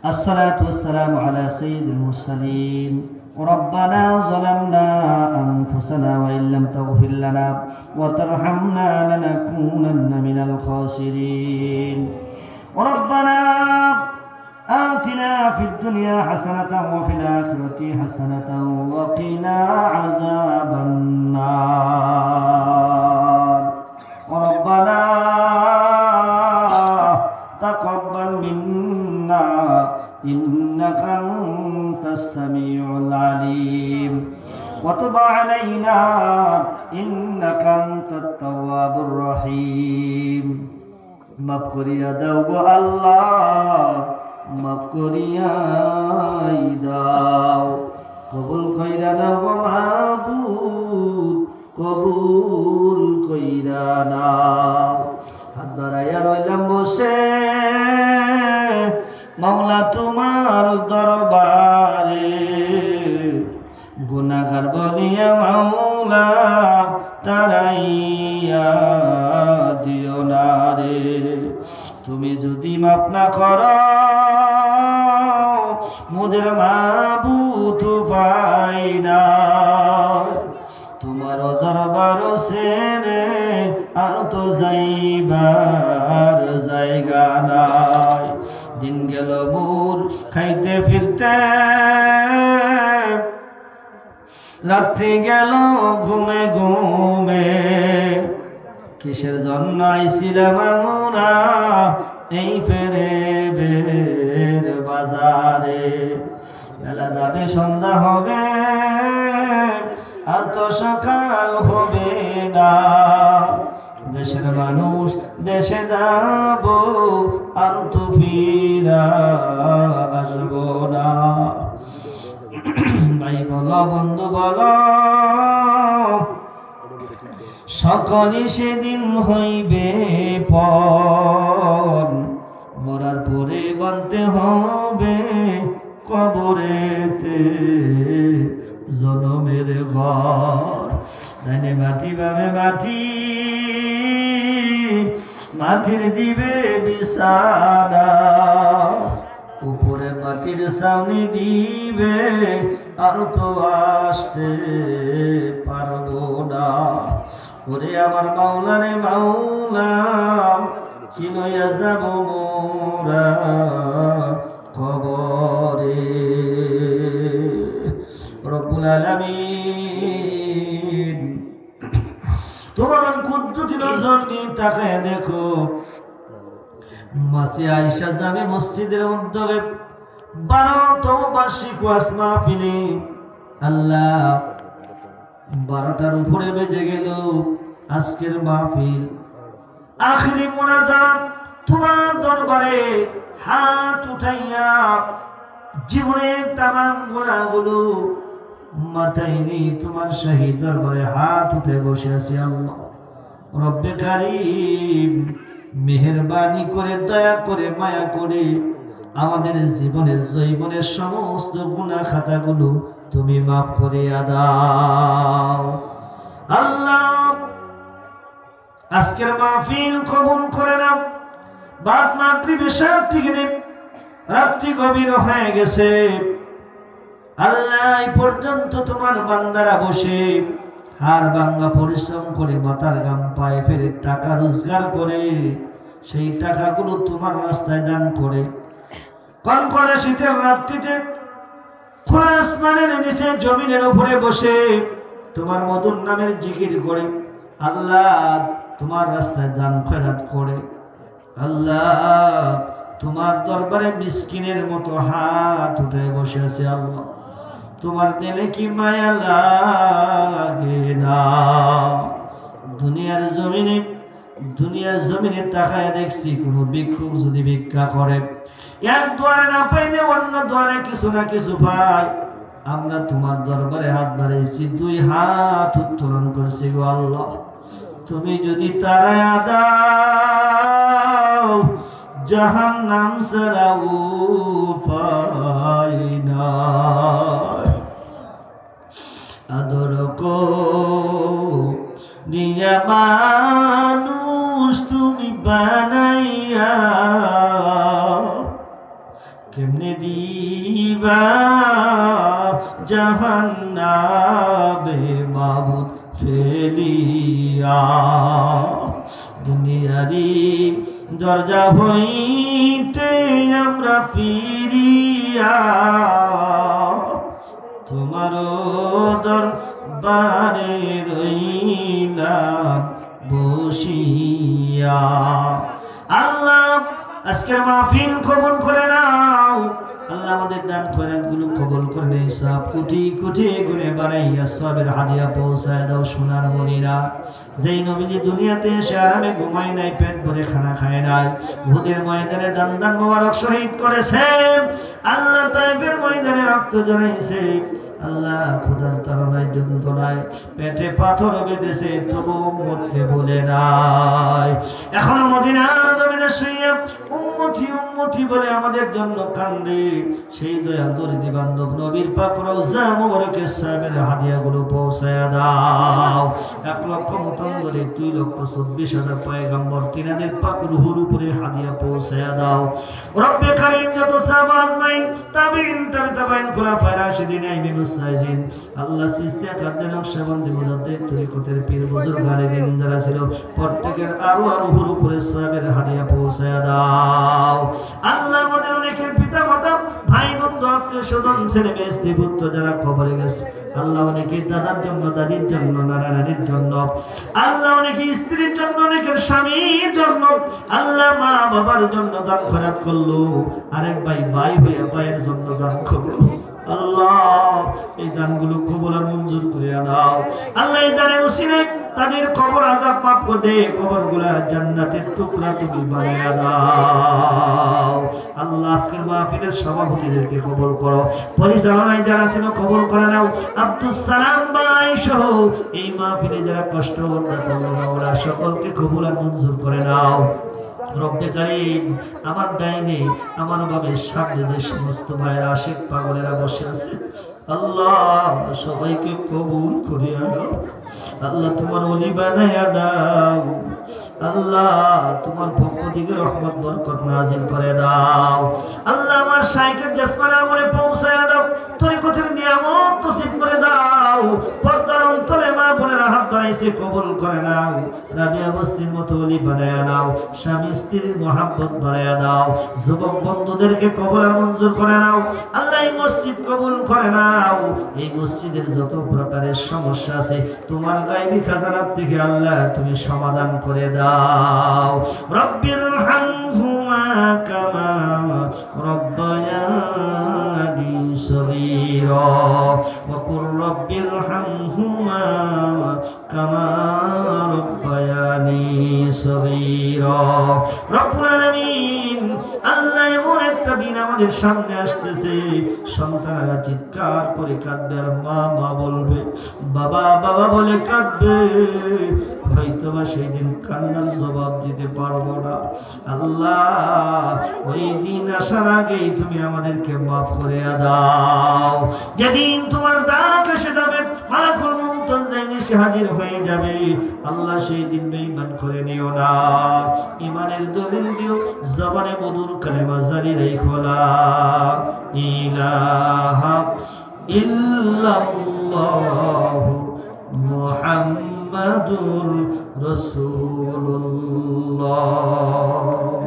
الصلاة والسلام على سيد المرسلين ربنا ظلمنا أنفسنا وإن لم تغفر لنا وترحمنا لنكونن من الخاسرين ربنا آتنا في الدنيا حسنة وفي الآخرة حسنة وقنا عذاب النار ربنا تقبل منا إنك أنت السميع العليم وتب علينا إنك أنت التواب الرحيم মাফ করিয়া দাও গো আল্লাহ মাফ করিয়া দাও কবুল কইরা নাও গো মাবুদ কবুল কইরা নাও হাত বাড়াইয়া রইলাম বসে মাওলা তোমার দরবারে গুনাহগার বলিয়া মাওলা তারাইয়া দিও না রে তুমি যদি মাফ না করো মোদের মাবুদ পাই না তোমার দরবার সেরে আর তো যাইবার জায়গা নাই দিন গেল মোর খাইতে ফিরতে রাত্রি গেল ঘুমে ঘুমে কিসের জন্য আইছিলাম আমরা এই ফেরে বের বাজারে বেলা যাবে সন্ধ্যা হবে আর তো সকাল হবে না দেশের মানুষ দেশে যাব আর তো ফিরা আসবো না ভাই বলো বন্ধু বলো সকলই সেদিন হইবে পর মরার পরে বানতে হবে কবরেতে জনমের ঘর ডাইনে মাটি বামে মাটি মাটির দিবে বিছানা উপরে মাটির সামনে দিবে আর তো আসতে পারবো না ওরে আমার মাওলা রে মাওলা কি লইয়া যাব মোরা কবরে রব্বুল আলামিন তোমার কুদরতি নজর দিয়ে তাকায় দেখো মাসে আয়েশা জামে মসজিদের উদ্যোগে 12তম বার্ষিক ওয়াজ মাহফিলে আল্লাহ 12টার উপরে বেজে গেল আজকের মাহফিল আখিরি মোনাজাত তোমার দরবারে হাত উঠাইয়া জীবনের তামাম গুনাহগুলো মাথায় নিয়ে তোমার শাহী দরবারে হাত উঠে বসে আছি আল্লাহ রব্বে কারীম মেহেরবানি করে দয়া করে মায়া করে আমাদের জীবনের জৈবনের সমস্ত গুনাহ খাতাগুলো তুমি মাফ করে দাও আল্লাহ আজকের মাহফিল কবুল করে নাও বাদ মাগরিবের সাত থেকে রাত্রি গভীর হয়ে গেছে আল্লাহ এই পর্যন্ত তোমার বান্দারা বসে হাড় ভাঙা পরিশ্রম করে মাথার ঘাম পায়ে ফেলে টাকা রোজগার করে সেই টাকাগুলো তোমার রাস্তায় দান করে কনকনে শীতের রাত্রিতে খোলা আসমানের নিচে জমিনের উপরে বসে তোমার মধুর নামের জিকির করে আল্লাহ তোমার রাস্তায় দান খয়রাত করে আল্লাহ তোমার দরবারে মিসকিনের মতো হাত উঠে বসে আছে আল্লাহ তোমার দিলে কি মায়া লাগে না দুনিয়ার জমিনে তাকায় দেখছি কোনো ভিক্ষুক যদি ভিক্ষা করে এক দুয়ারে না পাইলে অন্য দুয়ারে কিছু না কিছু পাই আমরা তোমার দরবারে হাত বাড়াইছি দুই হাত উত্তোলন করছি গো আল্লাহ তুমি যদি তারায়া দাও জাহান্নাম ছাড়া উপায় নাই আদর করিয়া মানুষ তুমি বানাইয়া দিবা জাহান্নামে মাবুদ ফেলিয়া। দুনিয়ারি দরজা হইতে আমরা ফিরিয়া তোমারও দরবারে রইলাম বসিয়া। আল্লাহ আজকের মাহফিল কবুল করে নাও। আল্লাহ আমাদের দান খয়রাতগুলো কবুল করে নেই, সব কোটি কোটি গুণে বাড়াইয়া সবের হাদিয়া পৌঁছায় দাও সোনার মদিনা। যেই নবীজি দুনিয়াতে এসে আরামে ঘুমায় নাই, পেট ভরে খানা খায় নাই, উহুদের ময়দানে দান দান মোবারক শহীদ করেছেন। আল্লাহ তায়েফের ময়দানে রক্ত ঝরাইছে। আল্লাহ ক্ষুধার তাড়নায় যন্ত্রণায় পেটে পাথর বেঁধেছে, তবু উম্মতকে বলে নাই। এখনো মদিনার জমিনে শুইয়া উম্মতি উম্মতি বলে আমাদের জন্য কান্দে। সেই দয়াল দরিদ্র বান্ধব নবীর পাক রওজা মোবারকে সাহেবের হাদিয়াগুলো পৌঁছায়া দাও। 1,25,24,000 পয়গম্বর তিনাদের পাক রুহুর উপরে হাদিয়া পৌঁছায়া দাও। রব্বে কারীম যত সাহাবা আজমাইন, তাবিঈন, তাবিঈন, খুলাফায়ে রাশিদিন, আইমে মুস্তাহিদিন, আল্লাহ সিস্তিয়া কাদের নকশবন্দি মুজাদ্দিদ তরিকতের পীর বুজুর্গানে দিন যারা ছিল, প্রত্যেকের আরো রুহুর উপরে সাহেবের হাদিয়া পৌঁছায়া দাও। আল্লাহ আমাদের অনেকের পিতা মাতা, ভাই বন্ধু, আত্মীয় স্বজন, ছেলে মেয়ে, স্ত্রী পুত্র যারা কবরে গেছে, আল্লাহ অনেকে দাদার জন্য, দাদির জন্য, নানা নানির জন্য, আল্লাহ অনেকে স্ত্রীর জন্য, অনেকের স্বামীর জন্য, আল্লাহ মা বাবার জন্য দান খয়রাত করলো। আরেক ভাই ভাই হয়ে ভাইয়ের জন্য দান করলো। আল্লাহ এই দানগুলো কবুল আর মঞ্জুর করে নাও। আল্লাহ এই দানের উসিলায় তাদের কবর আযাব মাফ করে দে, কবরগুলো জান্নাতের টুকরা তুমি বানায়া দাও। আল্লাহ আজকের মাহফিলের সভাপতিদেরকে কবুল করো, পরিচালনায় যারা ছিল কবুল করে নাও। আব্দুস সালাম ভাই সহ এই মাহফিলে যারা কষ্ট করলো ওরা সকলকে কবুল আর মঞ্জুর করে নাও। রব্বে কারীম আমার ডাইনে আমার বামের সামনে যে সমস্ত ভাইয়েরা আশিক পাগলেরা বসে আছে, আল্লাহ সবাইকে কবুল করিয়া নাও। আল্লাহ তোমার ওলি বানায়া দাও। আল্লাহ তোমার পক্ষ থেকে রহমত বরকত নাজিল করে দাও। আল্লাহ আমার শাইখের জাসমানে আমলে পৌঁছায়া দাও, তরিকতের নিয়ামত নসিব করে দাও। পর্দার অন্তরে মা বোনেরা হাত বাড়াইছে, কবুল করে নাও। রাবিয়া বস্তির মতো ওলি বানায়া নাও, স্বামী স্ত্রীর মহাব্বত বাড়ায়া দাও। যুবক বন্ধুদেরকে কবুল আর মঞ্জুর করে নাও। আল্লাহ এই মসজিদ কবুল করে নাও। এই মসজিদের যত প্রকারের সমস্যা আছে তোমার গায়বী খাজানার থেকে আল্লাহ তুমি সমাধান করে দাও। রব্বিরহামহুমা কামা রব্বায়ানি সগীরা ওয়া কুর রব্বিরহামহুমা কামা রব্বায়ানি সগীরা। রব্বুল আলামিন আল্লাহ এমন একটা দিন আমাদের সামনে আসতেছে, সন্তানেরা চিৎকার করে কাঁদবে আর মা মা বলবে, বাবা বাবা বলে কাঁদবে। হয়তোবা সেই দিন কান্নার জবাব দিতে পারবো না। আল্লাহ ওই দিন আসার আগেই তুমি আমাদেরকে মাফ করে দাও। যেদিন তোমার ডাক এসে যাবে, মালাকুল মউত এসে হাজির হয়ে যাবে, আল্লাহ সেই দিন বেঈমান করে নিও না। ঈমানের দলিল দিও, জবানে মধুর কালেমা জারি রাখো, লা ইলাহা ইল্লাল্লাহু মুহাম্মাদুর রাসূলুল্লাহ।